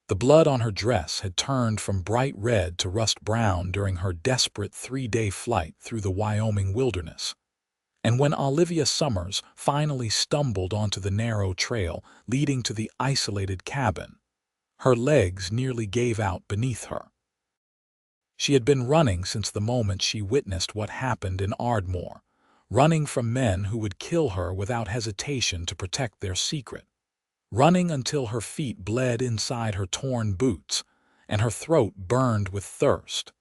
The blood on her dress had turned from bright red to rust brown during her desperate 3-day flight through the Wyoming wilderness. And when Olivia Summers finally stumbled onto the narrow trail leading to the isolated cabin, her legs nearly gave out beneath her. She had been running since the moment she witnessed what happened in Ardmore, running from men who would kill her without hesitation to protect their secret, running until her feet bled inside her torn boots and her throat burned with thirst.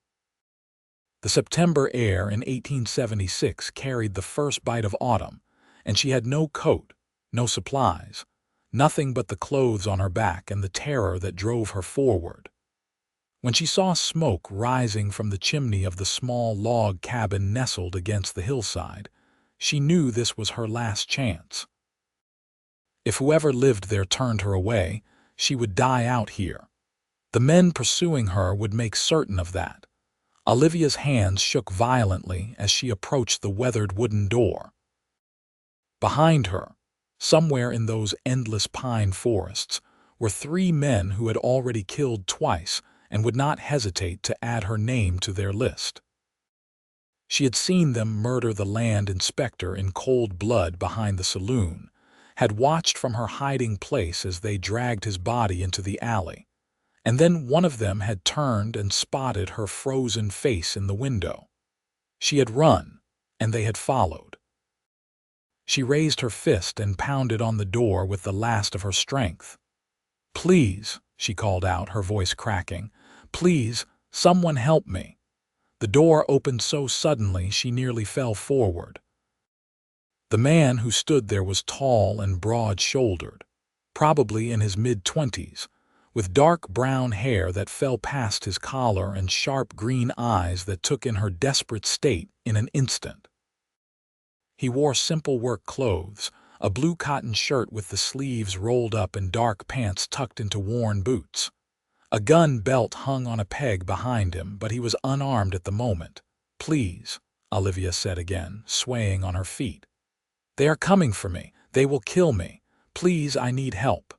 The September air in 1876 carried the first bite of autumn, and she had no coat, no supplies, nothing but the clothes on her back and the terror that drove her forward. When she saw smoke rising from the chimney of the small log cabin nestled against the hillside, she knew this was her last chance. If whoever lived there turned her away, she would die out here. The men pursuing her would make certain of that. Olivia's hands shook violently as she approached the weathered wooden door. Behind her, somewhere in those endless pine forests, were 3 men who had already killed twice and would not hesitate to add her name to their list. She had seen them murder the land inspector in cold blood behind the saloon, had watched from her hiding place as they dragged his body into the alley, and then one of them had turned and spotted her frozen face in the window. She had run, and they had followed. She raised her fist and pounded on the door with the last of her strength. "Please," she called out, her voice cracking. "Please, someone help me." The door opened so suddenly she nearly fell forward. The man who stood there was tall and broad-shouldered, probably in his mid-20s, with dark brown hair that fell past his collar and sharp green eyes that took in her desperate state in an instant. He wore simple work clothes, a blue cotton shirt with the sleeves rolled up and dark pants tucked into worn boots. A gun belt hung on a peg behind him, but he was unarmed at the moment. "Please," Olivia said again, swaying on her feet. "They are coming for me. They will kill me. Please, I need help."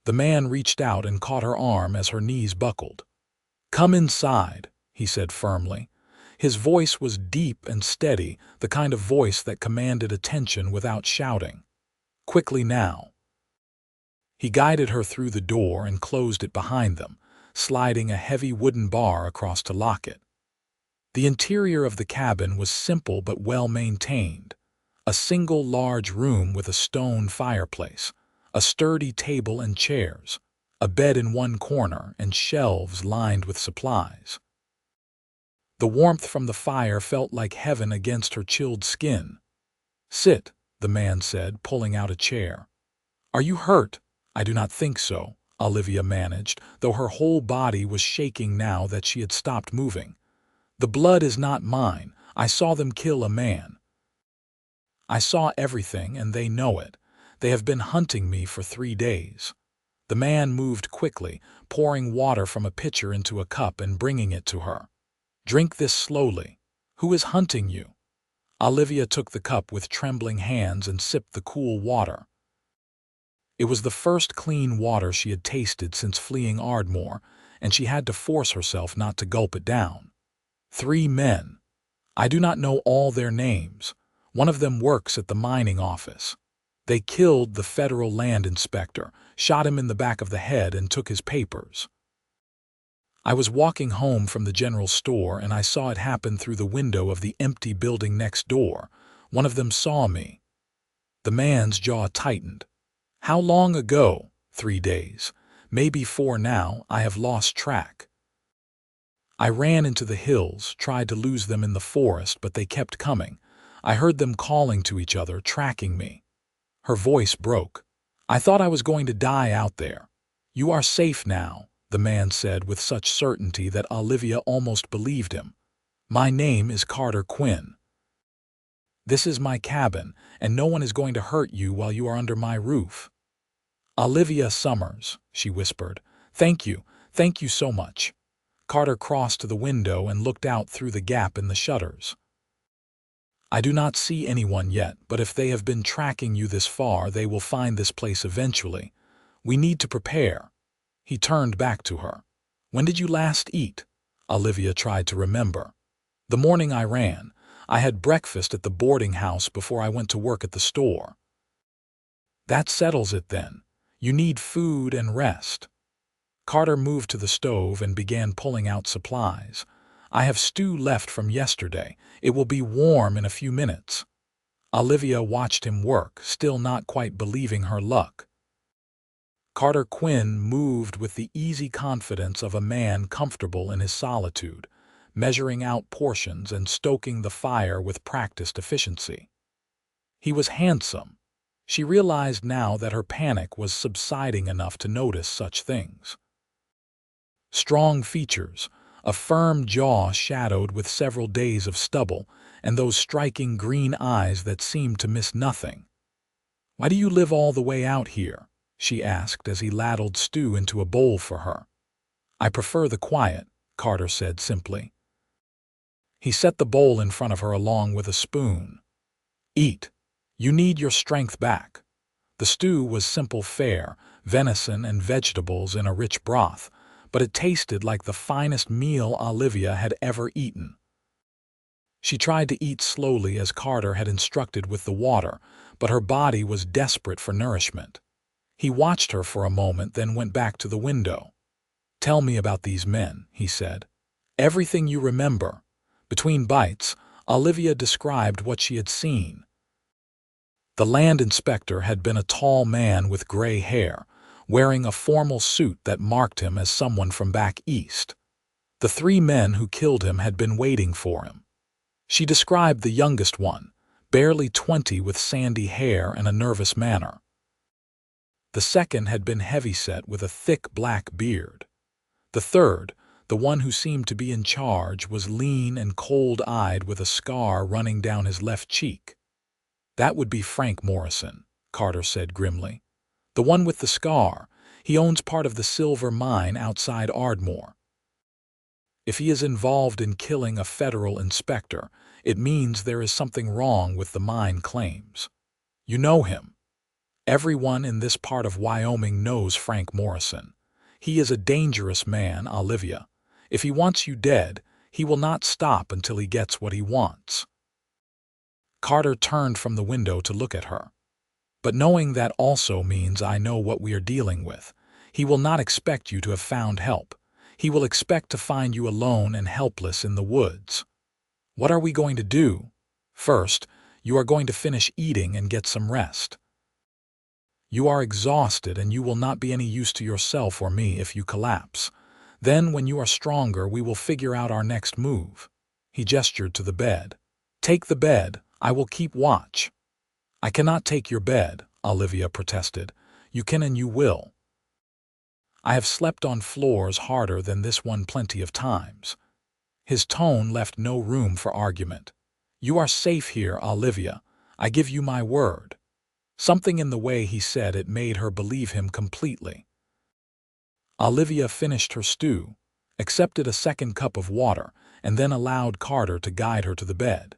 The man reached out and caught her arm as her knees buckled. "Come inside," he said firmly. His voice was deep and steady, the kind of voice that commanded attention without shouting. "Quickly now." He guided her through the door and closed it behind them, sliding a heavy wooden bar across to lock it. The interior of the cabin was simple but well-maintained. A single large room with a stone fireplace, a sturdy table and chairs, a bed in one corner, and shelves lined with supplies. The warmth from the fire felt like heaven against her chilled skin. "Sit," the man said, pulling out a chair. "Are you hurt?" "I do not think so," Olivia managed, though her whole body was shaking now that she had stopped moving. "The blood is not mine. I saw them kill a man. I saw everything, and they know it. They have been hunting me for 3 days." The man moved quickly, pouring water from a pitcher into a cup and bringing it to her. "Drink this slowly. Who is hunting you?" Olivia took the cup with trembling hands and sipped the cool water. It was the first clean water she had tasted since fleeing Ardmore, and she had to force herself not to gulp it down. 3 men. I do not know all their names. One of them works at the mining office. They killed the federal land inspector, shot him in the back of the head, and took his papers. I was walking home from the general store and I saw it happen through the window of the empty building next door. One of them saw me. The man's jaw tightened. "How long ago?" 3 days. Maybe 4 now. I have lost track. I ran into the hills, tried to lose them in the forest, but they kept coming. I heard them calling to each other, tracking me. Her voice broke. "I thought I was going to die out there." "You are safe now," the man said with such certainty that Olivia almost believed him. "My name is Carter Quinn. This is my cabin, and no one is going to hurt you while you are under my roof." "Olivia Summers," she whispered. Thank you so much." Carter crossed to the window and looked out through the gap in the shutters. "I do not see anyone yet, but if they have been tracking you this far, they will find this place eventually. We need to prepare." He turned back to her. When did you last eat? Olivia tried to remember. The morning I ran. I had breakfast at the boarding house before I went to work at the store. That settles it then. You need food and rest. Carter moved to the stove and began pulling out supplies. I have stew left from yesterday. It will be warm in a few minutes. Olivia watched him work, still not quite believing her luck. Carter Quinn moved with the easy confidence of a man comfortable in his solitude, measuring out portions and stoking the fire with practiced efficiency. He was handsome. She realized now that her panic was subsiding enough to notice such things. Strong features, a firm jaw shadowed with several days of stubble, and those striking green eyes that seemed to miss nothing. "Why do you live all the way out here?" she asked as he ladled stew into a bowl for her. "I prefer the quiet," Carter said simply. He set the bowl in front of her along with a spoon. "Eat. You need your strength back." The stew was simple fare, venison and vegetables in a rich broth, but it tasted like the finest meal Olivia had ever eaten. She tried to eat slowly as Carter had instructed with the water, but her body was desperate for nourishment. He watched her for a moment, then went back to the window. "Tell me about these men," he said. "Everything you remember." Between bites, Olivia described what she had seen. The land inspector had been a tall man with gray hair, wearing a formal suit that marked him as someone from back east. The 3 men who killed him had been waiting for him. She described the youngest one, barely 20 with sandy hair and a nervous manner. The second had been heavyset with a thick black beard. The third, the one who seemed to be in charge, was lean and cold-eyed with a scar running down his left cheek. "That would be Frank Morrison," Carter said grimly. "The one with the scar. He owns part of the silver mine outside Ardmore. If he is involved in killing a federal inspector, it means there is something wrong with the mine claims. You know him. Everyone in this part of Wyoming knows Frank Morrison. He is a dangerous man, Olivia. If he wants you dead, he will not stop until he gets what he wants." Carter turned from the window to look at her. "But knowing that also means I know what we are dealing with. He will not expect you to have found help. He will expect to find you alone and helpless in the woods. What are we going to do? First, you are going to finish eating and get some rest. You are exhausted and you will not be any use to yourself or me if you collapse. Then, when you are stronger, we will figure out our next move." He gestured to the bed. "Take the bed. I will keep watch." "I cannot take your bed," Olivia protested. "You can and you will. I have slept on floors harder than this one plenty of times." His tone left no room for argument. "You are safe here, Olivia. I give you my word." Something in the way he said it made her believe him completely. Olivia finished her stew, accepted a second cup of water, and then allowed Carter to guide her to the bed.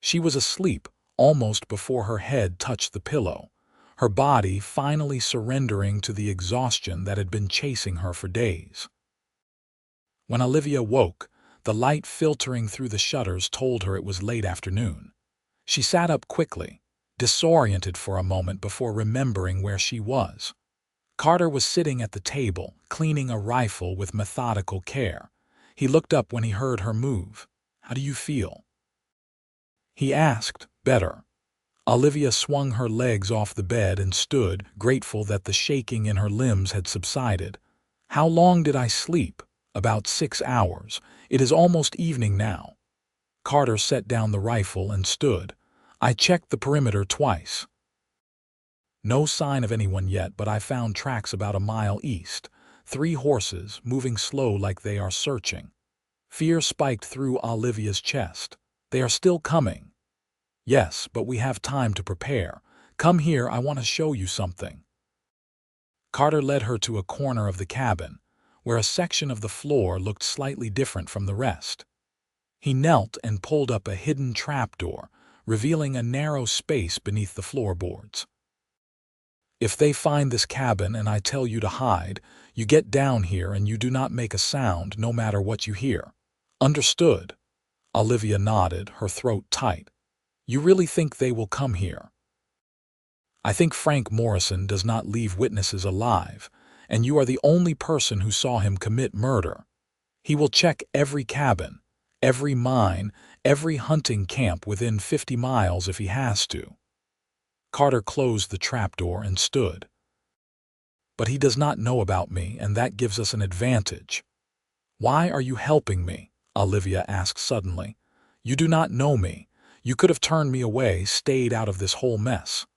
She was asleep almost before her head touched the pillow, her body finally surrendering to the exhaustion that had been chasing her for days. When Olivia woke, the light filtering through the shutters told her it was late afternoon. She sat up quickly, disoriented for a moment before remembering where she was. Carter was sitting at the table, cleaning a rifle with methodical care. He looked up when he heard her move. "How do you feel?" he asked. "Better." Olivia swung her legs off the bed and stood, grateful that the shaking in her limbs had subsided. "How long did I sleep?" "About 6 hours. It is almost evening now." Carter set down the rifle and stood. "I checked the perimeter twice. No sign of anyone yet, but I found tracks about a mile east. 3 horses, moving slow like they are searching." Fear spiked through Olivia's chest. "They are still coming." "Yes, but we have time to prepare. Come here, I want to show you something." Carter led her to a corner of the cabin, where a section of the floor looked slightly different from the rest. He knelt and pulled up a hidden trapdoor, revealing a narrow space beneath the floorboards. "If they find this cabin and I tell you to hide, You get down here and you do not make a sound no matter what you hear. Understood? Olivia nodded, her throat tight. You really think they will come here? I think Frank Morrison does not leave witnesses alive, and you are the only person who saw him commit murder. He will check every cabin, every mine, every hunting camp within 50 miles if he has to. Carter closed the trapdoor and stood. But he does not know about me, and that gives us an advantage. Why are you helping me? Olivia asked suddenly. You do not know me. You could have turned me away, stayed out of this whole mess.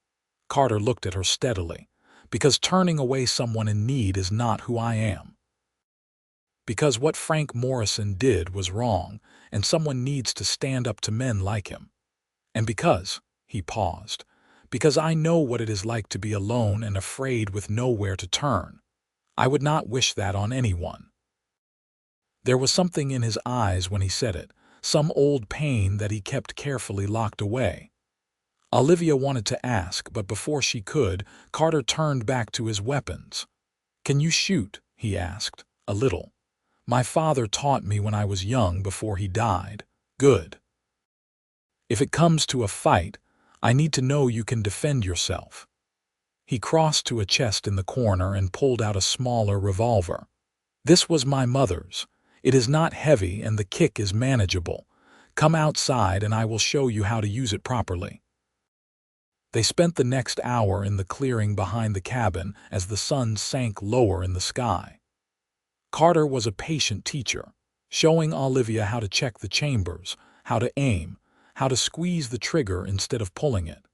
Carter looked at her steadily. Because turning away someone in need is not who I am. Because what Frank Morrison did was wrong, and someone needs to stand up to men like him. And because, he paused, because I know what it is like to be alone and afraid with nowhere to turn. I would not wish that on anyone. There was something in his eyes when he said it, some old pain that he kept carefully locked away. Olivia wanted to ask, but before she could, Carter turned back to his weapons. Can you shoot? He asked. A little. My father taught me when I was young before he died. Good. If it comes to a fight, I need to know you can defend yourself. He crossed to a chest in the corner and pulled out a smaller revolver. This was my mother's. It is not heavy and the kick is manageable. Come outside and I will show you how to use it properly. They spent the next hour in the clearing behind the cabin as the sun sank lower in the sky. Carter was a patient teacher, showing Olivia how to check the chambers, how to aim, how to squeeze the trigger instead of pulling it.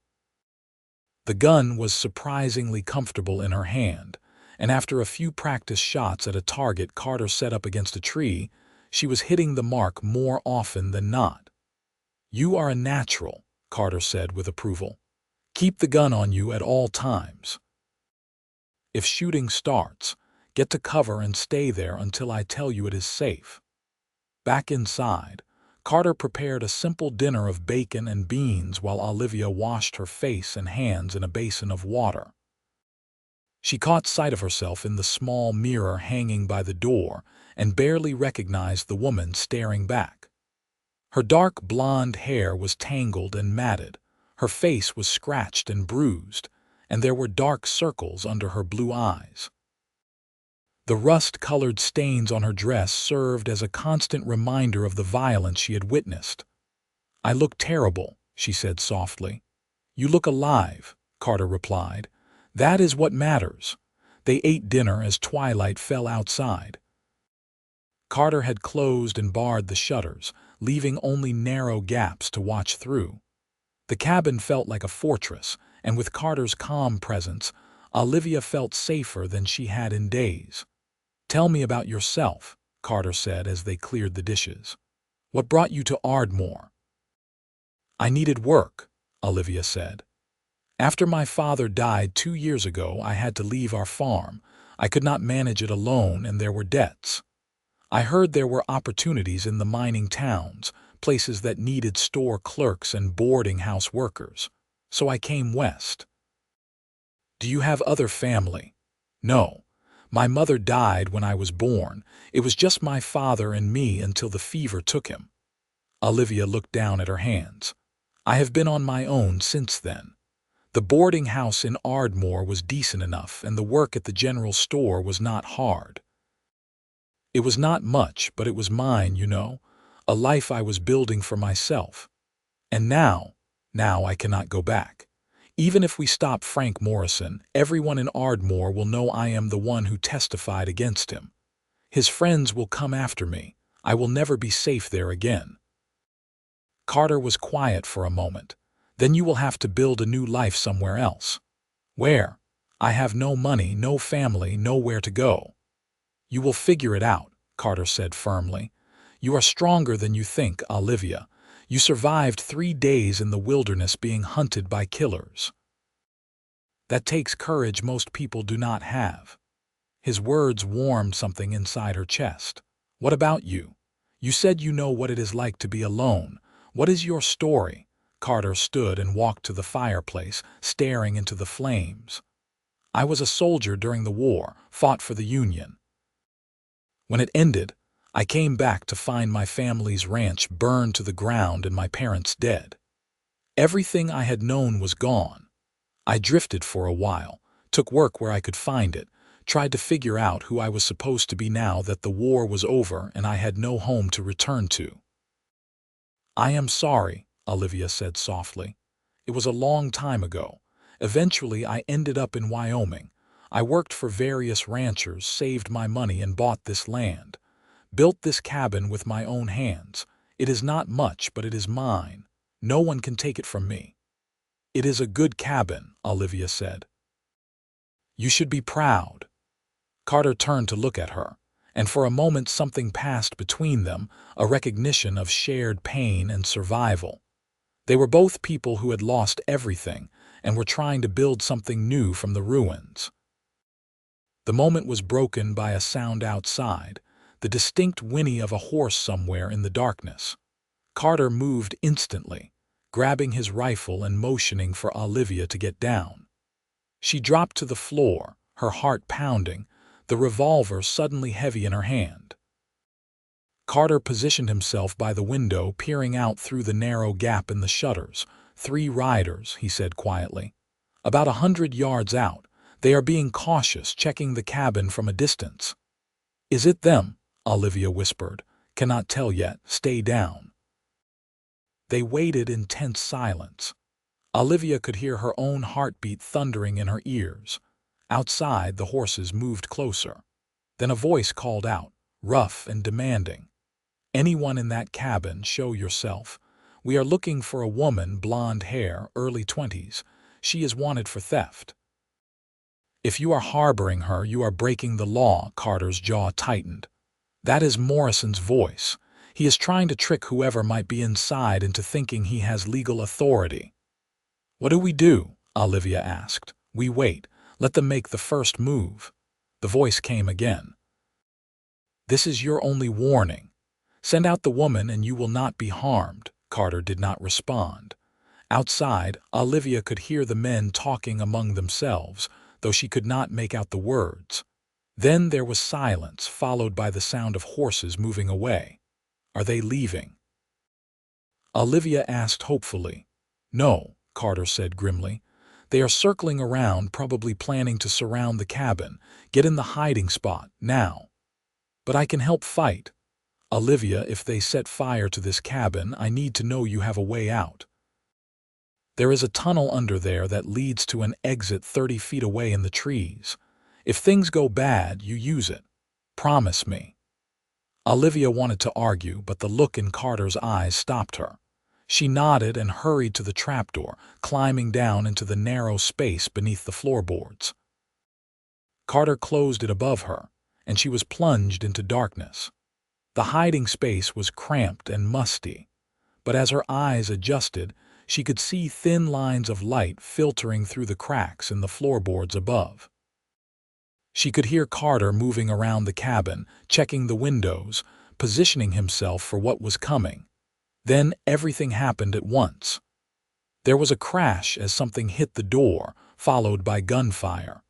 The gun was surprisingly comfortable in her hand, and after a few practice shots at a target Carter set up against a tree, she was hitting the mark more often than not. You are a natural, Carter said with approval. Keep the gun on you at all times. If shooting starts, get to cover and stay there until I tell you it is safe. Back inside, Carter prepared a simple dinner of bacon and beans while Olivia washed her face and hands in a basin of water. She caught sight of herself in the small mirror hanging by the door and barely recognized the woman staring back. Her dark blonde hair was tangled and matted. Her face was scratched and bruised, and there were dark circles under her blue eyes. The rust-colored stains on her dress served as a constant reminder of the violence she had witnessed. I look terrible, she said softly. You look alive, Carter replied. That is what matters. They ate dinner as twilight fell outside. Carter had closed and barred the shutters, leaving only narrow gaps to watch through. The cabin felt like a fortress, and with Carter's calm presence, Olivia felt safer than she had in days. Tell me about yourself, Carter said as they cleared the dishes. What brought you to Ardmore? I needed work, Olivia said. After my father died 2 years ago, I had to leave our farm. I could not manage it alone, and there were debts. I heard there were opportunities in the mining towns, places that needed store clerks and boarding house workers. So I came west. Do you have other family? No. My mother died when I was born. It was just my father and me until the fever took him. Olivia looked down at her hands. I have been on my own since then. The boarding house in Ardmore was decent enough, and the work at the general store was not hard. It was not much, but it was mine, you know, a life I was building for myself. And now I cannot go back. Even if we stop Frank Morrison, everyone in Ardmore will know I am the one who testified against him. His friends will come after me. I will never be safe there again. Carter was quiet for a moment. Then you will have to build a new life somewhere else. Where? I have no money, no family, nowhere to go. You will figure it out, Carter said firmly. You are stronger than you think, Olivia. You survived 3 days in the wilderness being hunted by killers. That takes courage most people do not have. His words warmed something inside her chest. What about you? You said you know what it is like to be alone. What is your story? Carter stood and walked to the fireplace, staring into the flames. I was a soldier during the war, fought for the Union. When it ended, I came back to find my family's ranch burned to the ground and my parents dead. Everything I had known was gone. I drifted for a while, took work where I could find it, tried to figure out who I was supposed to be now that the war was over and I had no home to return to. "I am sorry," Olivia said softly. "It was a long time ago. Eventually, I ended up in Wyoming. I worked for various ranchers, saved my money and bought this land. Built this cabin with my own hands. It is not much, but it is mine. No one can take it from me." "It is a good cabin," Olivia said. "You should be proud." Carter turned to look at her, and for a moment something passed between them, a recognition of shared pain and survival. They were both people who had lost everything and were trying to build something new from the ruins. The moment was broken by a sound outside, the distinct whinny of a horse somewhere in the darkness. Carter moved instantly, grabbing his rifle and motioning for Olivia to get down. She dropped to the floor, her heart pounding, the revolver suddenly heavy in her hand. Carter positioned himself by the window, peering out through the narrow gap in the shutters. "3 riders," he said quietly. "About 100 yards out. They are being cautious, checking the cabin from a distance." "Is it them?" Olivia whispered. "Cannot tell yet. Stay down." They waited in tense silence. Olivia could hear her own heartbeat thundering in her ears. Outside, the horses moved closer. Then a voice called out, rough and demanding. "Anyone in that cabin, show yourself. We are looking for a woman, blonde hair, early 20s. She is wanted for theft." "If you are harboring her, you are breaking the law," Carter's jaw tightened. "That is Morrison's voice. He is trying to trick whoever might be inside into thinking he has legal authority." "What do we do?" Olivia asked. "We wait. Let them make the first move." The voice came again. "This is your only warning. Send out the woman and you will not be harmed." Carter did not respond. Outside, Olivia could hear the men talking among themselves, though she could not make out the words. Then there was silence, followed by the sound of horses moving away. "Are they leaving?" Olivia asked hopefully. "No," Carter said grimly. "They are circling around, probably planning to surround the cabin. Get in the hiding spot, now." "But I can help fight." "Olivia, if they set fire to this cabin, I need to know you have a way out." "There is a tunnel under there that leads to an exit 30 feet away in the trees. If things go bad, you use it. Promise me." Olivia wanted to argue, but the look in Carter's eyes stopped her. She nodded and hurried to the trapdoor, climbing down into the narrow space beneath the floorboards. Carter closed it above her, and she was plunged into darkness. The hiding space was cramped and musty, but as her eyes adjusted, she could see thin lines of light filtering through the cracks in the floorboards above. She could hear Carter moving around the cabin, checking the windows, positioning himself for what was coming. Then everything happened at once. There was a crash as something hit the door, followed by gunfire.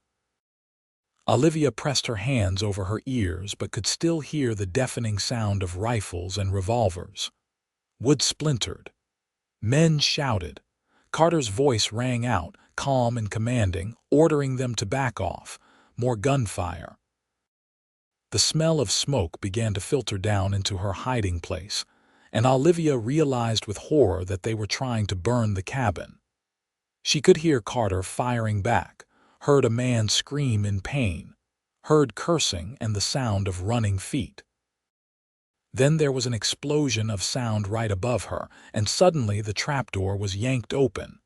Olivia pressed her hands over her ears but could still hear the deafening sound of rifles and revolvers. Wood splintered. Men shouted. Carter's voice rang out, calm and commanding, ordering them to back off. More gunfire. The smell of smoke began to filter down into her hiding place, and Olivia realized with horror that they were trying to burn the cabin. She could hear Carter firing back, heard a man scream in pain, heard cursing and the sound of running feet. Then there was an explosion of sound right above her, and suddenly the trapdoor was yanked open.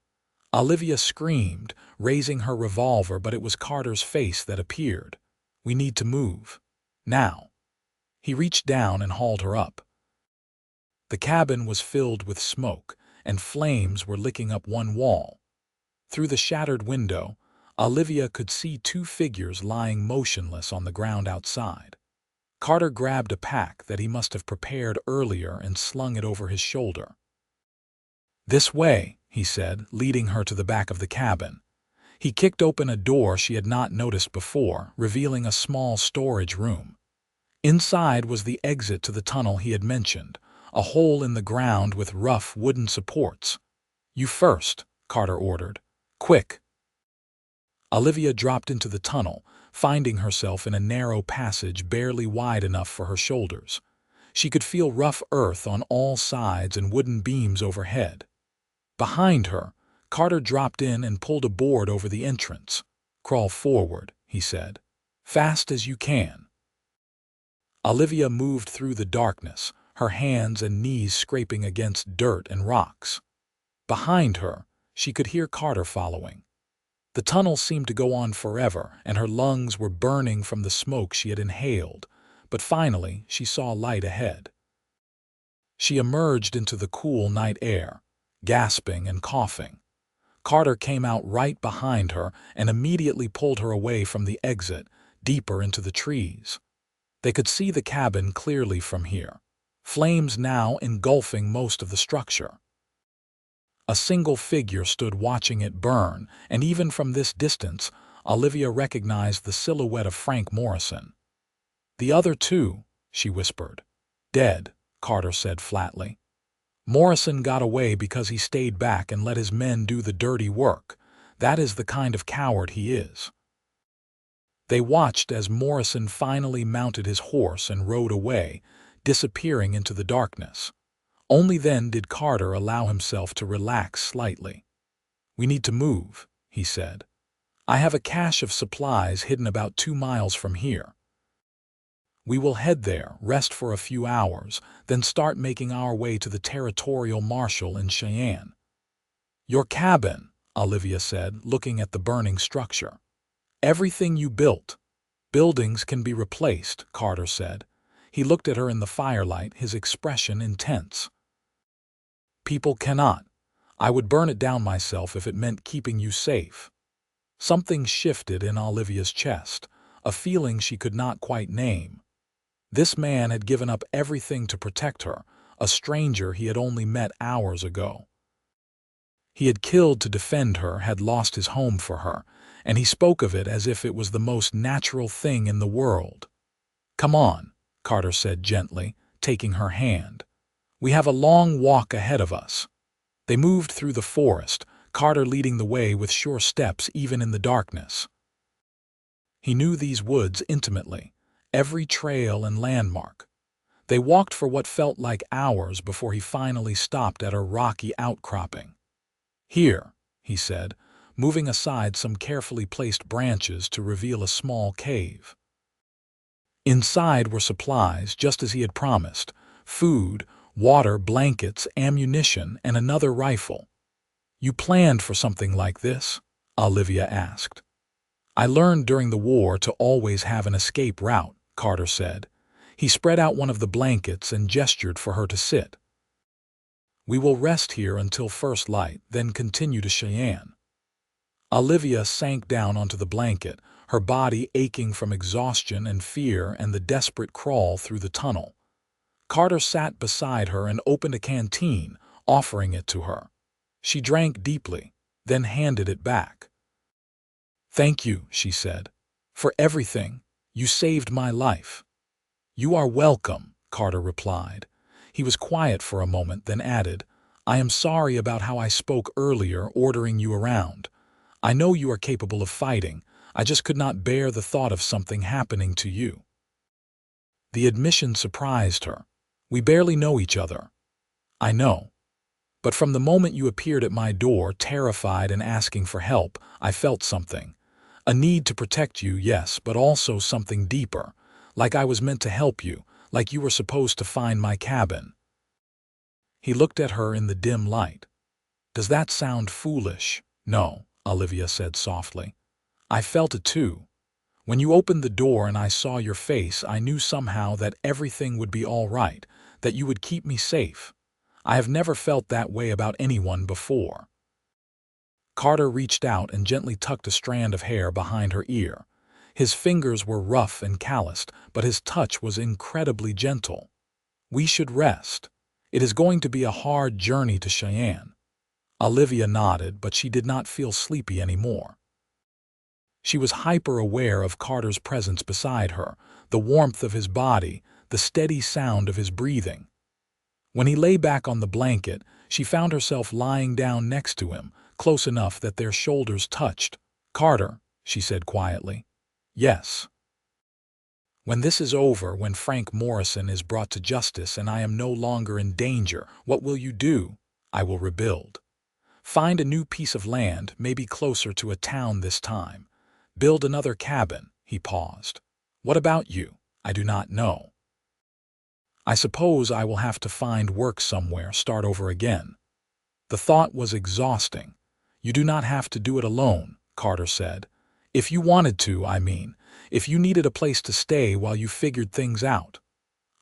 Olivia screamed, raising her revolver, but it was Carter's face that appeared. "We need to move. Now." He reached down and hauled her up. The cabin was filled with smoke, and flames were licking up one wall. Through the shattered window, Olivia could see 2 figures lying motionless on the ground outside. Carter grabbed a pack that he must have prepared earlier and slung it over his shoulder. "This way," he said, leading her to the back of the cabin. He kicked open a door she had not noticed before, revealing a small storage room. Inside was the exit to the tunnel he had mentioned, a hole in the ground with rough wooden supports. "You first," Carter ordered. "Quick!" Olivia dropped into the tunnel, finding herself in a narrow passage barely wide enough for her shoulders. She could feel rough earth on all sides and wooden beams overhead. Behind her, Carter dropped in and pulled a board over the entrance. "Crawl forward," he said. "Fast as you can." Olivia moved through the darkness, her hands and knees scraping against dirt and rocks. Behind her, she could hear Carter following. The tunnel seemed to go on forever, and her lungs were burning from the smoke she had inhaled, but finally she saw light ahead. She emerged into the cool night air, gasping and coughing. Carter came out right behind her and immediately pulled her away from the exit, deeper into the trees. They could see the cabin clearly from here, flames now engulfing most of the structure. A single figure stood watching it burn, and even from this distance, Olivia recognized the silhouette of Frank Morrison. "The other two," she whispered. "Dead," Carter said flatly. "Morrison got away because he stayed back and let his men do the dirty work. That is the kind of coward he is." They watched as Morrison finally mounted his horse and rode away, disappearing into the darkness. Only then did Carter allow himself to relax slightly. "We need to move," he said. "I have a cache of supplies hidden about 2 miles from here. We will head there, rest for a few hours, then start making our way to the territorial marshal in Cheyenne." "Your cabin," Olivia said, looking at the burning structure. "Everything you built." "Buildings can be replaced," Carter said. He looked at her in the firelight, his expression intense. "People cannot. I would burn it down myself if it meant keeping you safe." Something shifted in Olivia's chest, a feeling she could not quite name. This man had given up everything to protect her, a stranger he had only met hours ago. He had killed to defend her, had lost his home for her, and he spoke of it as if it was the most natural thing in the world. "Come on," Carter said gently, taking her hand. "We have a long walk ahead of us." They moved through the forest, Carter leading the way with sure steps even in the darkness. He knew these woods intimately, every trail and landmark. They walked for what felt like hours before he finally stopped at a rocky outcropping. "Here," he said, moving aside some carefully placed branches to reveal a small cave. Inside were supplies, just as he had promised: food, water, blankets, ammunition, and another rifle. "You planned for something like this?" Olivia asked. "I learned during the war to always have an escape route," Carter said. He spread out one of the blankets and gestured for her to sit. "We will rest here until first light, then continue to Cheyenne." Olivia sank down onto the blanket, her body aching from exhaustion and fear and the desperate crawl through the tunnel. Carter sat beside her and opened a canteen, offering it to her. She drank deeply, then handed it back. "Thank you," she said, "for everything. You saved my life." "You are welcome," Carter replied. He was quiet for a moment, then added, "I am sorry about how I spoke earlier, ordering you around. I know you are capable of fighting. I just could not bear the thought of something happening to you." The admission surprised her. "We barely know each other." "I know. But from the moment you appeared at my door, terrified and asking for help, I felt something. A need to protect you, yes, but also something deeper. Like I was meant to help you, like you were supposed to find my cabin." He looked at her in the dim light. "Does that sound foolish?" "No," Olivia said softly. "I felt it too. When you opened the door and I saw your face, I knew somehow that everything would be all right, that you would keep me safe. I have never felt that way about anyone before." Carter reached out and gently tucked a strand of hair behind her ear. His fingers were rough and calloused, but his touch was incredibly gentle. "We should rest. It is going to be a hard journey to Cheyenne." Olivia nodded, but she did not feel sleepy anymore. She was hyper-aware of Carter's presence beside her, the warmth of his body, the steady sound of his breathing. When he lay back on the blanket, she found herself lying down next to him, close enough that their shoulders touched. "Carter," she said quietly. "Yes." "When this is over, when Frank Morrison is brought to justice and I am no longer in danger, what will you do?" "I will rebuild. Find a new piece of land, maybe closer to a town this time. Build another cabin." He paused. "What about you?" "I do not know. I suppose I will have to find work somewhere, start over again." The thought was exhausting. "You do not have to do it alone," Carter said. "If you wanted to, I mean. If you needed a place to stay while you figured things out."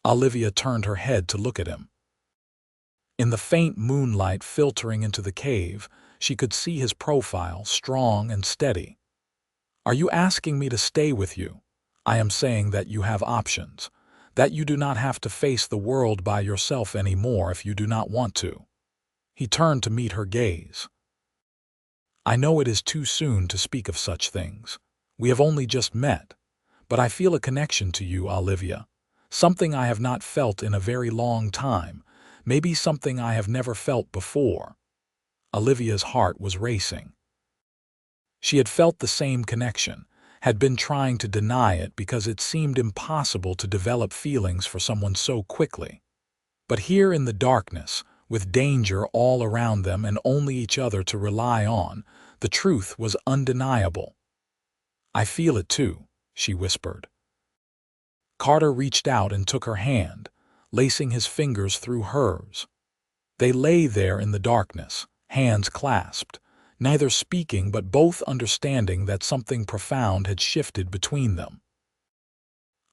Olivia turned her head to look at him. In the faint moonlight filtering into the cave, she could see his profile, strong and steady. "Are you asking me to stay with you?" "I am saying that you have options, that you do not have to face the world by yourself anymore if you do not want to." He turned to meet her gaze. "I know it is too soon to speak of such things. We have only just met. But I feel a connection to you, Olivia. Something I have not felt in a very long time, maybe something I have never felt before." Olivia's heart was racing. She had felt the same connection, had been trying to deny it because it seemed impossible to develop feelings for someone so quickly. But here in the darkness, with danger all around them and only each other to rely on, the truth was undeniable. "I feel it too," she whispered. Carter reached out and took her hand, lacing his fingers through hers. They lay there in the darkness, hands clasped, neither speaking but both understanding that something profound had shifted between them.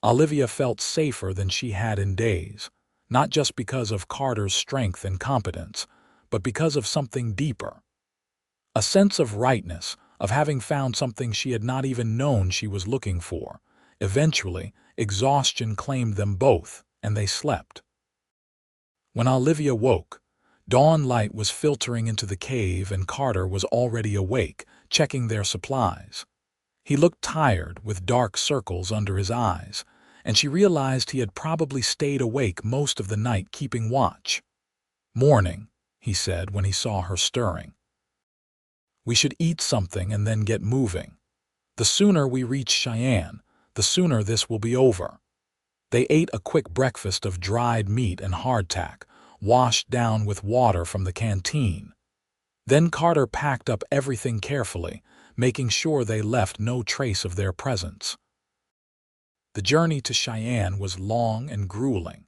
Olivia felt safer than she had in days, not just because of Carter's strength and competence, but because of something deeper. A sense of rightness, of having found something she had not even known she was looking for. Eventually, exhaustion claimed them both, and they slept. When Olivia woke, dawn light was filtering into the cave and Carter was already awake, checking their supplies. He looked tired, with dark circles under his eyes, and she realized he had probably stayed awake most of the night keeping watch. "Morning," he said when he saw her stirring. "We should eat something and then get moving. The sooner we reach Cheyenne, the sooner this will be over." They ate a quick breakfast of dried meat and hardtack, washed down with water from the canteen. Then Carter packed up everything carefully, making sure they left no trace of their presence. The journey to Cheyenne was long and grueling.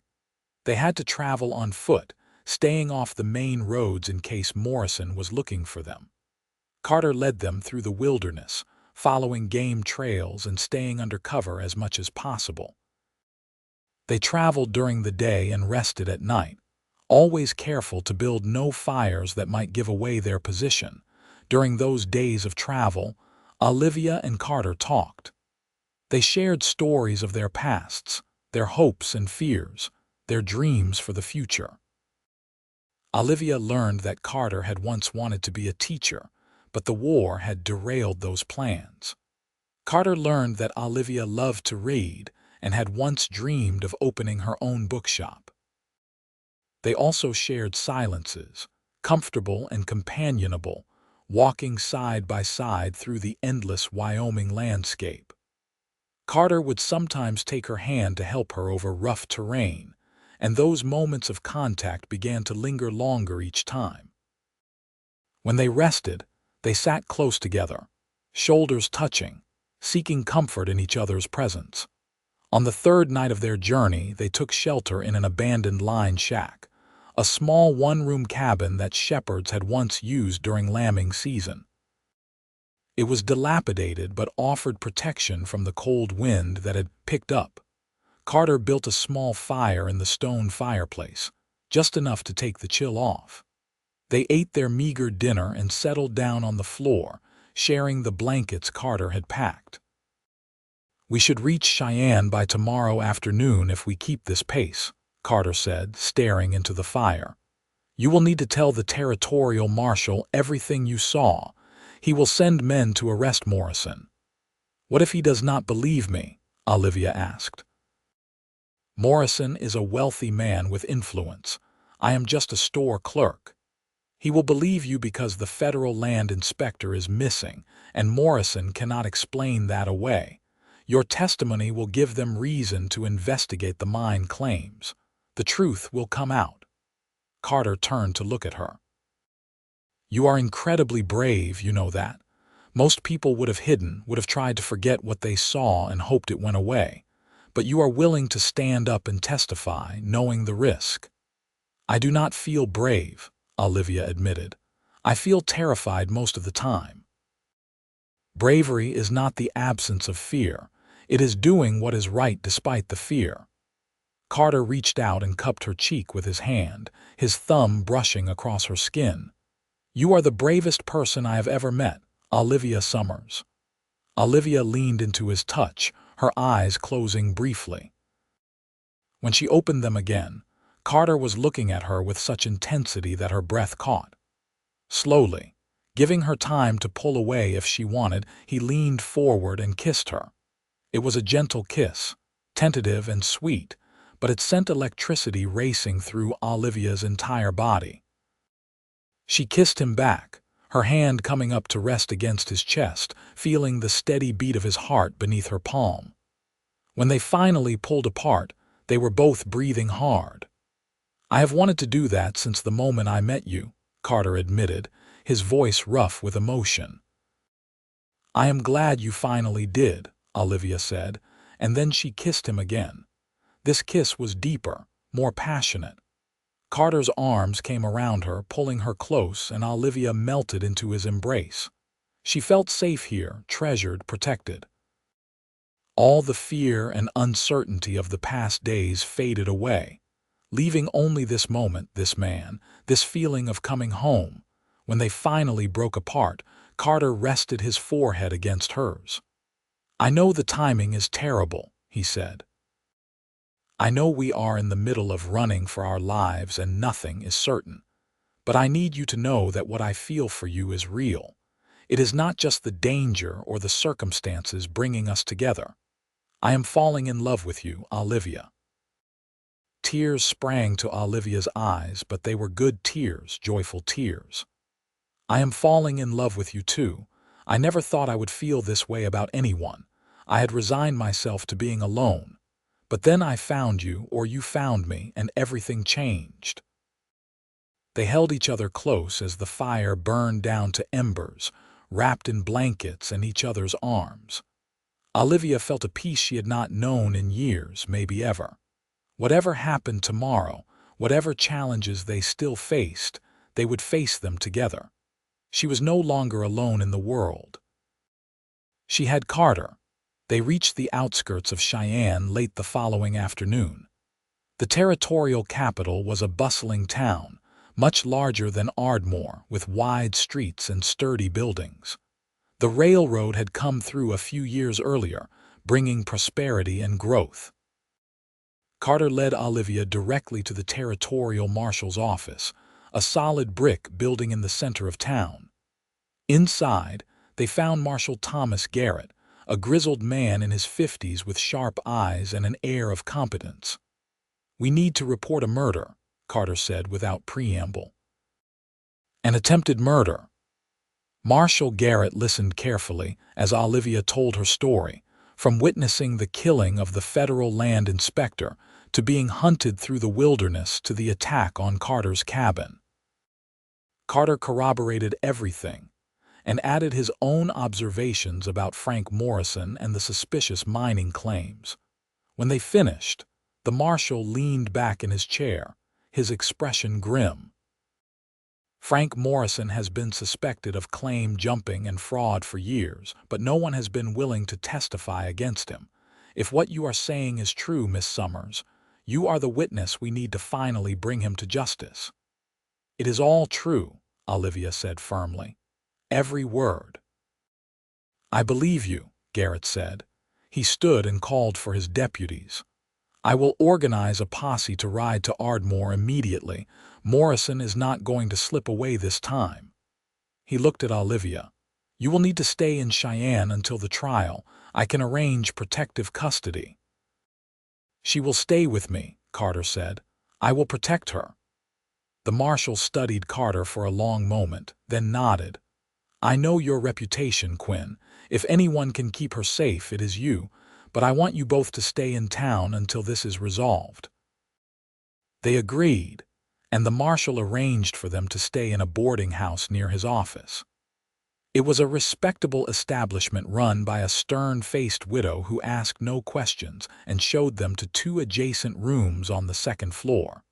They had to travel on foot, staying off the main roads in case Morrison was looking for them. Carter led them through the wilderness, following game trails and staying under cover as much as possible. They traveled during the day and rested at night, always careful to build no fires that might give away their position. During those days of travel, Olivia and Carter talked. They shared stories of their pasts, their hopes and fears, their dreams for the future. Olivia learned that Carter had once wanted to be a teacher, but the war had derailed those plans. Carter learned that Olivia loved to read and had once dreamed of opening her own bookshop. They also shared silences, comfortable and companionable, walking side by side through the endless Wyoming landscape. Carter would sometimes take her hand to help her over rough terrain, and those moments of contact began to linger longer each time. When they rested, they sat close together, shoulders touching, seeking comfort in each other's presence. On the third night of their journey, they took shelter in an abandoned line shack, a small one-room cabin that shepherds had once used during lambing season. It was dilapidated but offered protection from the cold wind that had picked up. Carter built a small fire in the stone fireplace, just enough to take the chill off. They ate their meager dinner and settled down on the floor, sharing the blankets Carter had packed. "We should reach Cheyenne by tomorrow afternoon if we keep this pace," Carter said, staring into the fire. "You will need to tell the territorial marshal everything you saw. He will send men to arrest Morrison." What if he does not believe me? Olivia asked. Morrison is a wealthy man with influence. I am just a store clerk. He will believe you because the federal land inspector is missing, and Morrison cannot explain that away. Your testimony will give them reason to investigate the mine claims. The truth will come out. Carter turned to look at her. You are incredibly brave, you know that. Most people would have hidden, would have tried to forget what they saw and hoped it went away. But you are willing to stand up and testify, knowing the risk. I do not feel brave, Olivia admitted. I feel terrified most of the time. Bravery is not the absence of fear. It is doing what is right despite the fear. Carter reached out and cupped her cheek with his hand, his thumb brushing across her skin. You are the bravest person I have ever met, Olivia Summers. Olivia leaned into his touch, her eyes closing briefly. When she opened them again, Carter was looking at her with such intensity that her breath caught. Slowly, giving her time to pull away if she wanted, he leaned forward and kissed her. It was a gentle kiss, tentative and sweet, but it sent electricity racing through Olivia's entire body. She kissed him back, her hand coming up to rest against his chest, feeling the steady beat of his heart beneath her palm. When they finally pulled apart, they were both breathing hard. I have wanted to do that since the moment I met you, Carter admitted, his voice rough with emotion. I am glad you finally did, Olivia said, and then she kissed him again. This kiss was deeper, more passionate. Carter's arms came around her, pulling her close, and Olivia melted into his embrace. She felt safe here, treasured, protected. All the fear and uncertainty of the past days faded away, leaving only this moment, this man, this feeling of coming home. When they finally broke apart, Carter rested his forehead against hers. I know the timing is terrible, he said. I know we are in the middle of running for our lives and nothing is certain. But I need you to know that what I feel for you is real. It is not just the danger or the circumstances bringing us together. I am falling in love with you, Olivia. Tears sprang to Olivia's eyes, but they were good tears, joyful tears. I am falling in love with you too. I never thought I would feel this way about anyone. I had resigned myself to being alone. But then I found you, or you found me, and everything changed. They held each other close as the fire burned down to embers, wrapped in blankets and each other's arms. Olivia felt a peace she had not known in years, maybe ever. Whatever happened tomorrow, whatever challenges they still faced, they would face them together. She was no longer alone in the world. She had Carter. They reached the outskirts of Cheyenne late the following afternoon. The territorial capital was a bustling town, much larger than Ardmore, with wide streets and sturdy buildings. The railroad had come through a few years earlier, bringing prosperity and growth. Carter led Olivia directly to the territorial marshal's office, a solid brick building in the center of town. Inside, they found Marshal Thomas Garrett, a grizzled man in his 50s with sharp eyes and an air of competence. We need to report a murder, Carter said without preamble. An attempted murder. Marshal Garrett listened carefully as Olivia told her story, from witnessing the killing of the federal land inspector to being hunted through the wilderness to the attack on Carter's cabin. Carter corroborated everything and added his own observations about Frank Morrison and the suspicious mining claims. When they finished, the marshal leaned back in his chair, his expression grim. Frank Morrison has been suspected of claim jumping and fraud for years, but no one has been willing to testify against him. If what you are saying is true, Miss Summers, you are the witness we need to finally bring him to justice. It is all true, Olivia said firmly. Every word. I believe you, Garrett said. He stood and called for his deputies. I will organize a posse to ride to Ardmore immediately. Morrison is not going to slip away this time. He looked at Olivia. You will need to stay in Cheyenne until the trial. I can arrange protective custody." "She will stay with me," Carter said. "I will protect her." The marshal studied Carter for a long moment, then nodded. "I know your reputation, Quinn. If anyone can keep her safe, it is you, but I want you both to stay in town until this is resolved." They agreed, and the marshal arranged for them to stay in a boarding house near his office. It was a respectable establishment run by a stern-faced widow who asked no questions and showed them to two adjacent rooms on the second floor.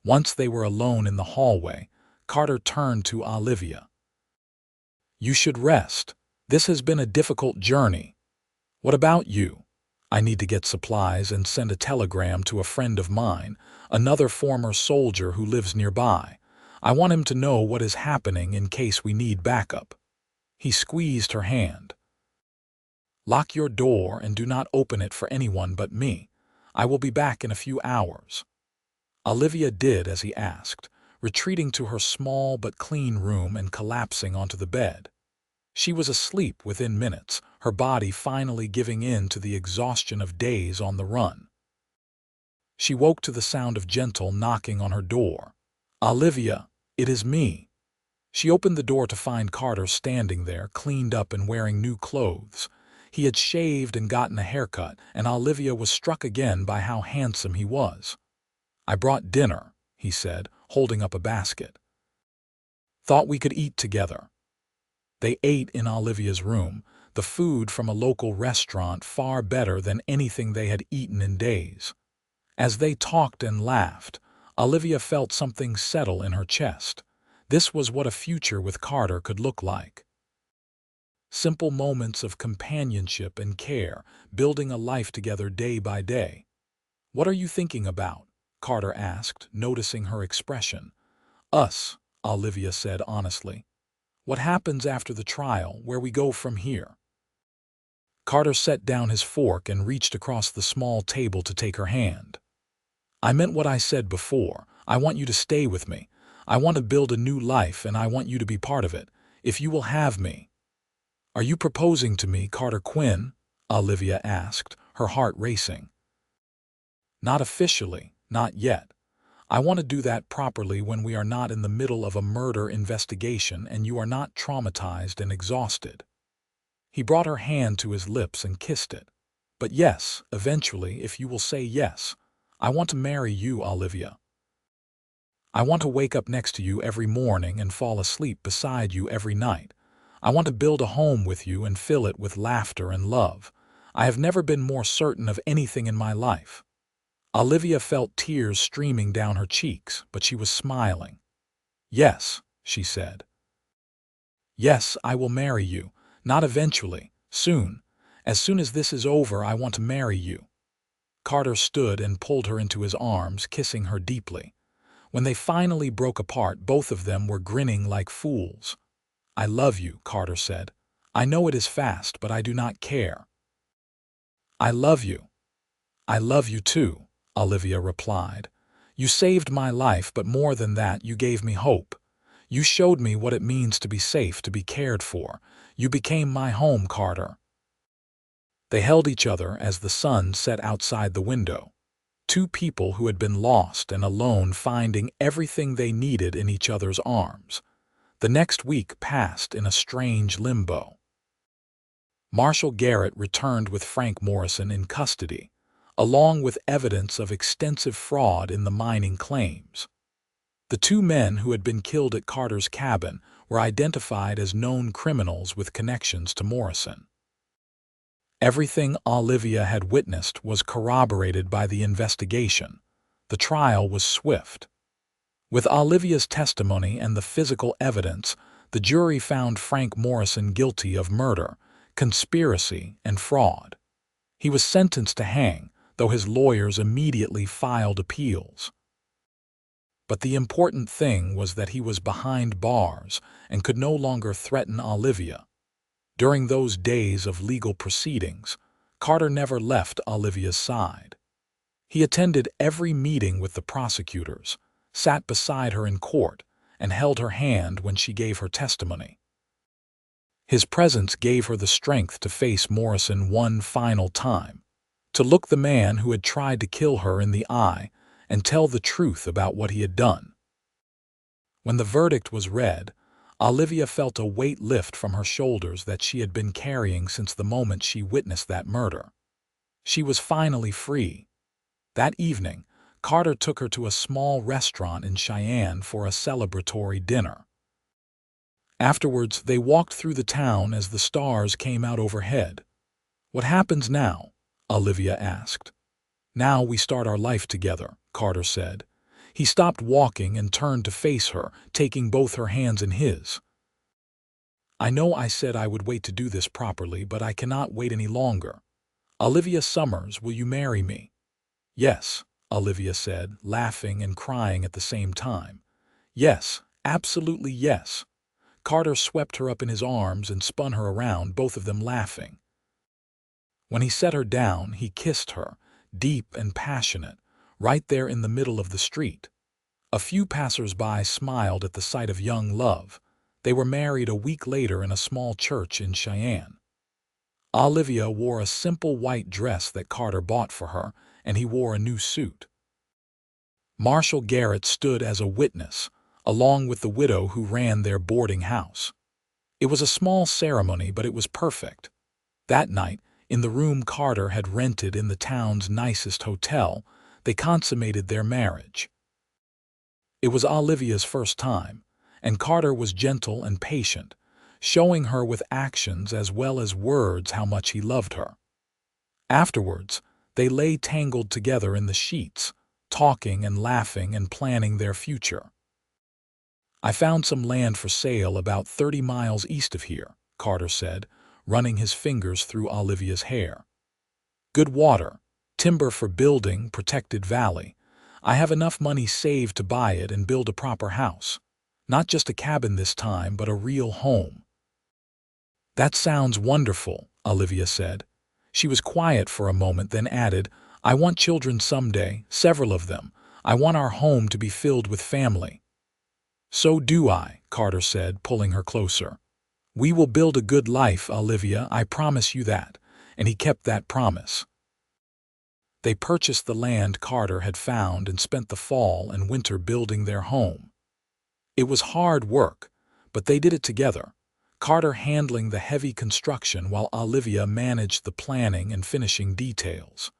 Once they were alone in the hallway, Carter turned to Olivia. "You should rest. This has been a difficult journey. What about you? I need to get supplies and send a telegram to a friend of mine, another former soldier who lives nearby. I want him to know what is happening in case we need backup." He squeezed her hand. "Lock your door and do not open it for anyone but me. I will be back in a few hours." Olivia did as he asked, retreating to her small but clean room and collapsing onto the bed. She was asleep within minutes, her body finally giving in to the exhaustion of days on the run. She woke to the sound of gentle knocking on her door. "Olivia, it is me." She opened the door to find Carter standing there, cleaned up and wearing new clothes. He had shaved and gotten a haircut, and Olivia was struck again by how handsome he was. "I brought dinner," he said, holding up a basket. "Thought we could eat together." They ate in Olivia's room, the food from a local restaurant far better than anything they had eaten in days. As they talked and laughed, Olivia felt something settle in her chest. This was what a future with Carter could look like. Simple moments of companionship and care, building a life together day by day. "What are you thinking about?" Carter asked, noticing her expression. "Us," Olivia said honestly. "What happens after the trial, where we go from here?" Carter set down his fork and reached across the small table to take her hand. "I meant what I said before. I want you to stay with me. I want to build a new life, and I want you to be part of it, if you will have me." "Are you proposing to me, Carter Quinn?" Olivia asked, her heart racing. "Not officially, not yet. I want to do that properly when we are not in the middle of a murder investigation and you are not traumatized and exhausted." He brought her hand to his lips and kissed it. "But yes, eventually, if you will say yes. I want to marry you, Olivia. I want to wake up next to you every morning and fall asleep beside you every night. I want to build a home with you and fill it with laughter and love. I have never been more certain of anything in my life." Olivia felt tears streaming down her cheeks, but she was smiling. "Yes," she said. "Yes, I will marry you. Not eventually. Soon. As soon as this is over, I want to marry you." Carter stood and pulled her into his arms, kissing her deeply. When they finally broke apart, both of them were grinning like fools. "I love you," Carter said. "I know it is fast, but I do not care." "I love you." "I love you too," Olivia replied. "You saved my life, but more than that, you gave me hope. You showed me what it means to be safe, to be cared for. You became my home, Carter." They held each other as the sun set outside the window. Two people who had been lost and alone, finding everything they needed in each other's arms. The next week passed in a strange limbo. Marshal Garrett returned with Frank Morrison in custody, along with evidence of extensive fraud in the mining claims. The two men who had been killed at Carter's cabin were identified as known criminals with connections to Morrison. Everything Olivia had witnessed was corroborated by the investigation. The trial was swift. With Olivia's testimony and the physical evidence, the jury found Frank Morrison guilty of murder, conspiracy, and fraud. He was sentenced to hang, though his lawyers immediately filed appeals. But the important thing was that he was behind bars and could no longer threaten Olivia. During those days of legal proceedings, Carter never left Olivia's side. He attended every meeting with the prosecutors, sat beside her in court, and held her hand when she gave her testimony. His presence gave her the strength to face Morrison one final time, to look the man who had tried to kill her in the eye and tell the truth about what he had done. When the verdict was read, Olivia felt a weight lift from her shoulders that she had been carrying since the moment she witnessed that murder. She was finally free. That evening, Carter took her to a small restaurant in Cheyenne for a celebratory dinner. Afterwards, they walked through the town as the stars came out overhead. "What happens now?" Olivia asked. "Now we start our life together," Carter said. He stopped walking and turned to face her, taking both her hands in his. "I know I said I would wait to do this properly, but I cannot wait any longer. Olivia Summers, will you marry me?" "Yes," Olivia said, laughing and crying at the same time. "Yes, absolutely yes." Carter swept her up in his arms and spun her around, both of them laughing. When he set her down, he kissed her, deep and passionate, right there in the middle of the street. A few passers-by smiled at the sight of young love. They were married a week later in a small church in Cheyenne. Olivia wore a simple white dress that Carter bought for her, and he wore a new suit. Marshall Garrett stood as a witness, along with the widow who ran their boarding house. It was a small ceremony, but it was perfect. That night, in the room Carter had rented in the town's nicest hotel, they consummated their marriage. It was Olivia's first time, and Carter was gentle and patient, showing her with actions as well as words how much he loved her. Afterwards, they lay tangled together in the sheets, talking and laughing and planning their future. "I found some land for sale about 30 miles east of here," Carter said, running his fingers through Olivia's hair. "Good water, timber for building, protected valley. I have enough money saved to buy it and build a proper house. Not just a cabin this time, but a real home." "That sounds wonderful," Olivia said. She was quiet for a moment, then added, "I want children someday, several of them. I want our home to be filled with family." "So do I," Carter said, pulling her closer. "We will build a good life, Olivia, I promise you that," and he kept that promise. They purchased the land Carter had found and spent the fall and winter building their home. It was hard work, but they did it together, Carter handling the heavy construction while Olivia managed the planning and finishing details.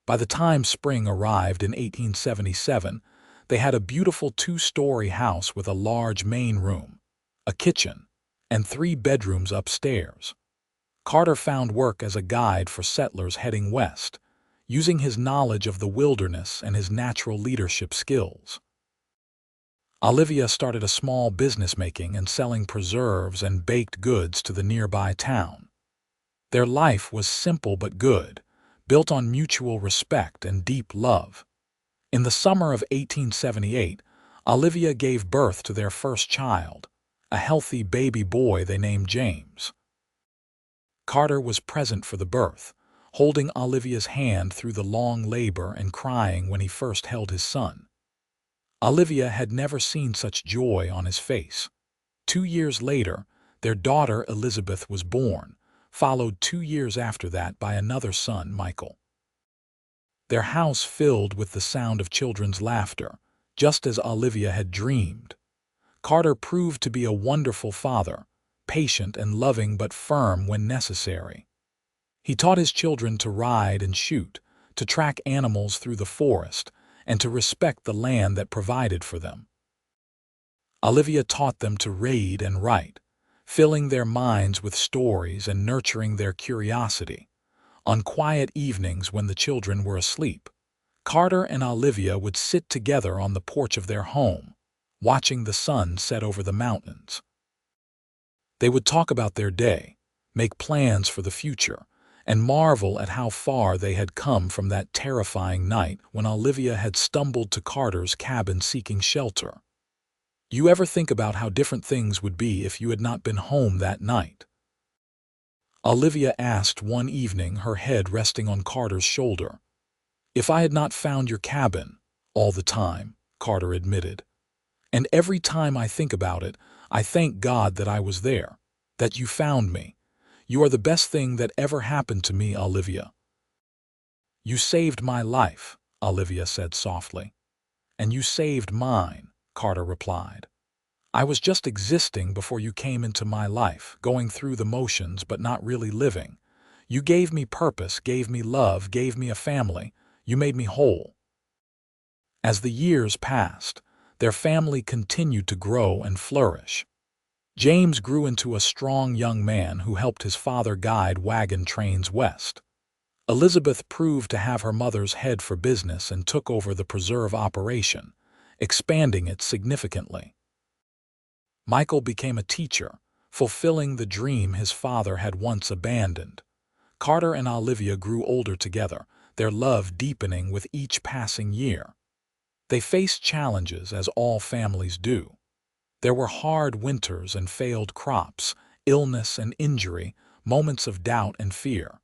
By the time spring arrived in 1877, they had a beautiful 2-story house with a large main room, a kitchen, and 3 bedrooms upstairs. Carter found work as a guide for settlers heading west, using his knowledge of the wilderness and his natural leadership skills. Olivia started a small business making and selling preserves and baked goods to the nearby town. Their life was simple but good, built on mutual respect and deep love. In the summer of 1878, Olivia gave birth to their first child, a healthy baby boy they named James. Carter was present for the birth, holding Olivia's hand through the long labor and crying when he first held his son. Olivia had never seen such joy on his face. 2 years later, their daughter Elizabeth was born, followed 2 years after that by another son, Michael. Their house filled with the sound of children's laughter, just as Olivia had dreamed. Carter proved to be a wonderful father, patient and loving but firm when necessary. He taught his children to ride and shoot, to track animals through the forest, and to respect the land that provided for them. Olivia taught them to read and write, filling their minds with stories and nurturing their curiosity. On quiet evenings when the children were asleep, Carter and Olivia would sit together on the porch of their home, watching the sun set over the mountains. They would talk about their day, make plans for the future, and marvel at how far they had come from that terrifying night when Olivia had stumbled to Carter's cabin seeking shelter. You ever think about how different things would be if you had not been home that night? Olivia asked one evening, her head resting on Carter's shoulder. "If I had not found your cabin all the time," Carter admitted. "And every time I think about it, I thank God that I was there. That you found me. You are the best thing that ever happened to me, Olivia. You saved my life, Olivia said softly. And you saved mine, Carter replied. I was just existing before you came into my life, going through the motions but not really living. You gave me purpose, gave me love, gave me a family. You made me whole. As the years passed, their family continued to grow and flourish. James grew into a strong young man who helped his father guide wagon trains west. Elizabeth proved to have her mother's head for business and took over the preserve operation, expanding it significantly. Michael became a teacher, fulfilling the dream his father had once abandoned. Carter and Olivia grew older together, their love deepening with each passing year. They faced challenges, as all families do. There were hard winters and failed crops, illness and injury, moments of doubt and fear.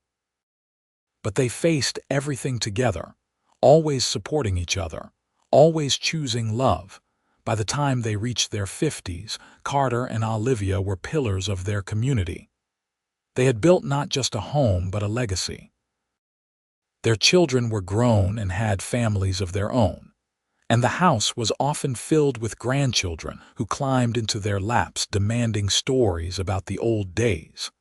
But they faced everything together, always supporting each other, always choosing love. By the time they reached their 50s, Carter and Olivia were pillars of their community. They had built not just a home but a legacy. Their children were grown and had families of their own, and the house was often filled with grandchildren who climbed into their laps demanding stories about the old days.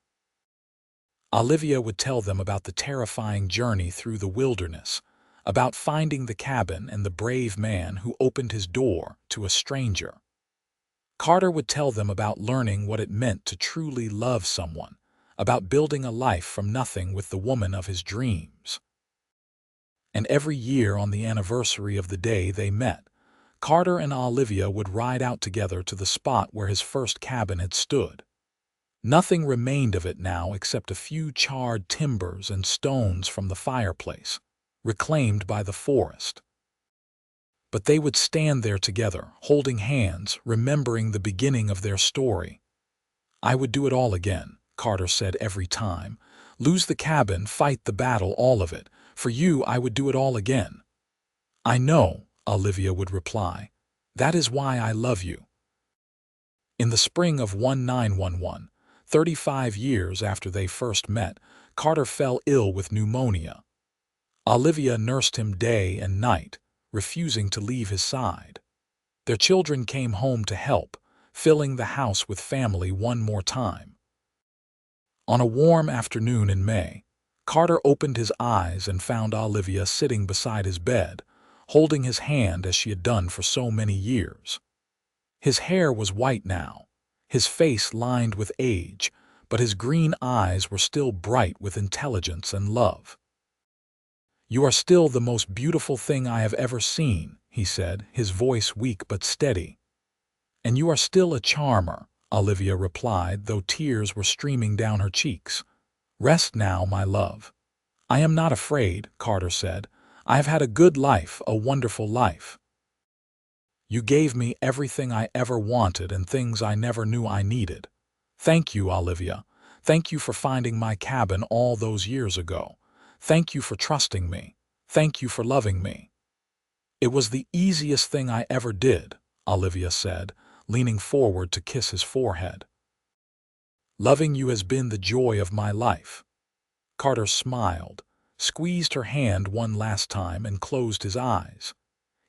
Olivia would tell them about the terrifying journey through the wilderness, about finding the cabin and the brave man who opened his door to a stranger. Carter would tell them about learning what it meant to truly love someone, about building a life from nothing with the woman of his dreams. And every year on the anniversary of the day they met, Carter and Olivia would ride out together to the spot where his first cabin had stood. Nothing remained of it now except a few charred timbers and stones from the fireplace, reclaimed by the forest. But they would stand there together, holding hands, remembering the beginning of their story. I would do it all again, Carter said every time. Lose the cabin, fight the battle, all of it. For you, I would do it all again. I know, Olivia would reply. That is why I love you. In the spring of 1911, 35 years after they first met, Carter fell ill with pneumonia. Olivia nursed him day and night, refusing to leave his side. Their children came home to help, filling the house with family one more time. On a warm afternoon in May, Carter opened his eyes and found Olivia sitting beside his bed, holding his hand as she had done for so many years. His hair was white now, his face lined with age, but his green eyes were still bright with intelligence and love. You are still the most beautiful thing I have ever seen, he said, his voice weak but steady. And you are still a charmer, Olivia replied, though tears were streaming down her cheeks. Rest now, my love. I am not afraid, Carter said. I have had a good life, a wonderful life. You gave me everything I ever wanted and things I never knew I needed. Thank you, Olivia. Thank you for finding my cabin all those years ago. Thank you for trusting me. Thank you for loving me. It was the easiest thing I ever did, Olivia said, leaning forward to kiss his forehead. Loving you has been the joy of my life. Carter smiled, squeezed her hand one last time and closed his eyes.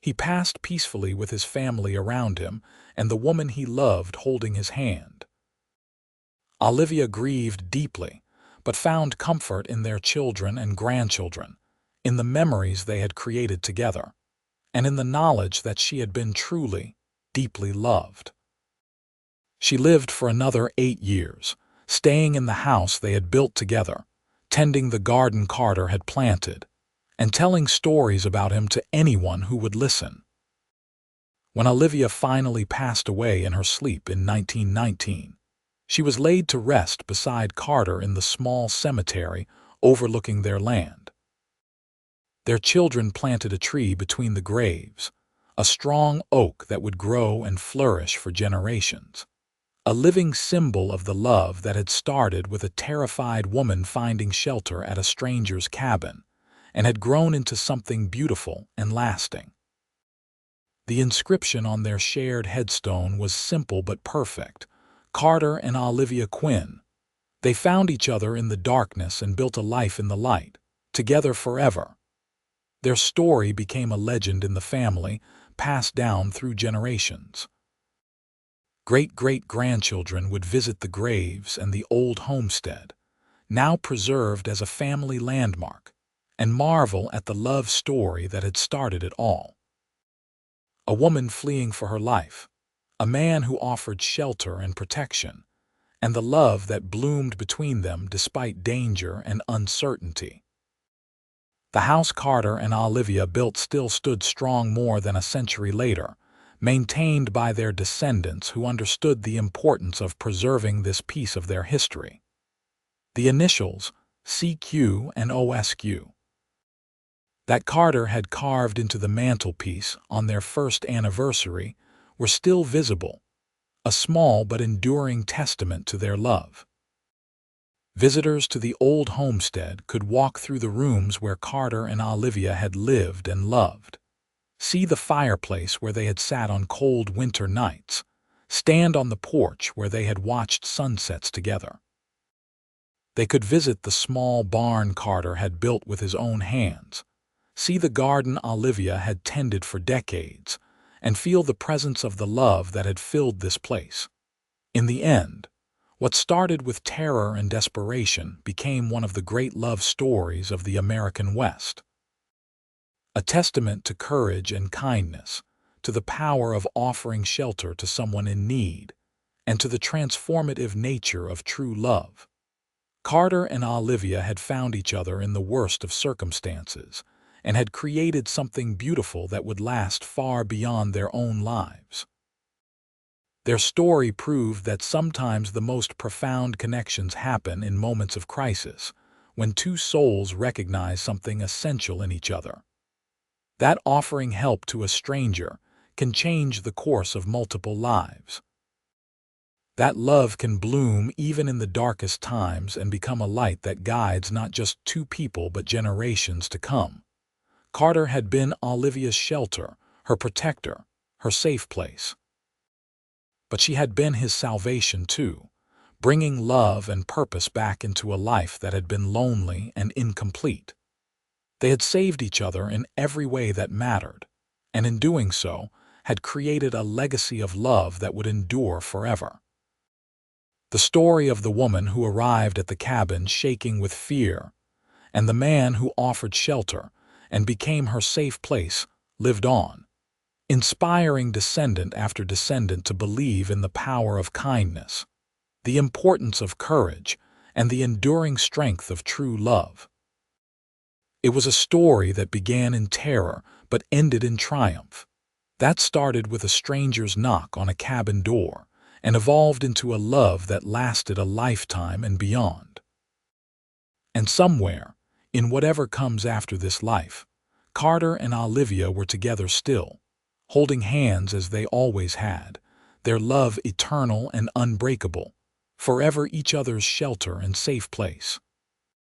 He passed peacefully with his family around him and the woman he loved holding his hand. Olivia grieved deeply, but found comfort in their children and grandchildren, in the memories they had created together, and in the knowledge that she had been truly, deeply loved. She lived for another 8 years, staying in the house they had built together, tending the garden Carter had planted, and telling stories about him to anyone who would listen. When Olivia finally passed away in her sleep in 1919, she was laid to rest beside Carter in the small cemetery overlooking their land. Their children planted a tree between the graves, a strong oak that would grow and flourish for generations, a living symbol of the love that had started with a terrified woman finding shelter at a stranger's cabin and had grown into something beautiful and lasting. The inscription on their shared headstone was simple but perfect. Carter and Olivia Quinn. They found each other in the darkness and built a life in the light, together forever. Their story became a legend in the family, passed down through generations. Great-great-grandchildren would visit the graves and the old homestead, now preserved as a family landmark, and marvel at the love story that had started it all. A woman fleeing for her life, a man who offered shelter and protection, and the love that bloomed between them despite danger and uncertainty. The house Carter and Olivia built still stood strong more than a century later, maintained by their descendants who understood the importance of preserving this piece of their history. The initials, CQ and OSQ, that Carter had carved into the mantelpiece on their first anniversary, were still visible, a small but enduring testament to their love. Visitors to the old homestead could walk through the rooms where Carter and Olivia had lived and loved, see the fireplace where they had sat on cold winter nights, stand on the porch where they had watched sunsets together. They could visit the small barn Carter had built with his own hands, see the garden Olivia had tended for decades, and feel the presence of the love that had filled this place. In the end, what started with terror and desperation became one of the great love stories of the American West. A testament to courage and kindness, to the power of offering shelter to someone in need, and to the transformative nature of true love. Carter and Olivia had found each other in the worst of circumstances, and had created something beautiful that would last far beyond their own lives. Their story proved that sometimes the most profound connections happen in moments of crisis, when two souls recognize something essential in each other. That offering help to a stranger can change the course of multiple lives. That love can bloom even in the darkest times and become a light that guides not just two people but generations to come. Carter had been Olivia's shelter, her protector, her safe place. But she had been his salvation too, bringing love and purpose back into a life that had been lonely and incomplete. They had saved each other in every way that mattered, and in doing so, had created a legacy of love that would endure forever. The story of the woman who arrived at the cabin shaking with fear, and the man who offered shelter and became her safe place, lived on, inspiring descendant after descendant to believe in the power of kindness, the importance of courage, and the enduring strength of true love. It was a story that began in terror but ended in triumph. That started with a stranger's knock on a cabin door and evolved into a love that lasted a lifetime and beyond. And somewhere, in whatever comes after this life, Carter and Olivia were together still, holding hands as they always had, their love eternal and unbreakable, forever each other's shelter and safe place.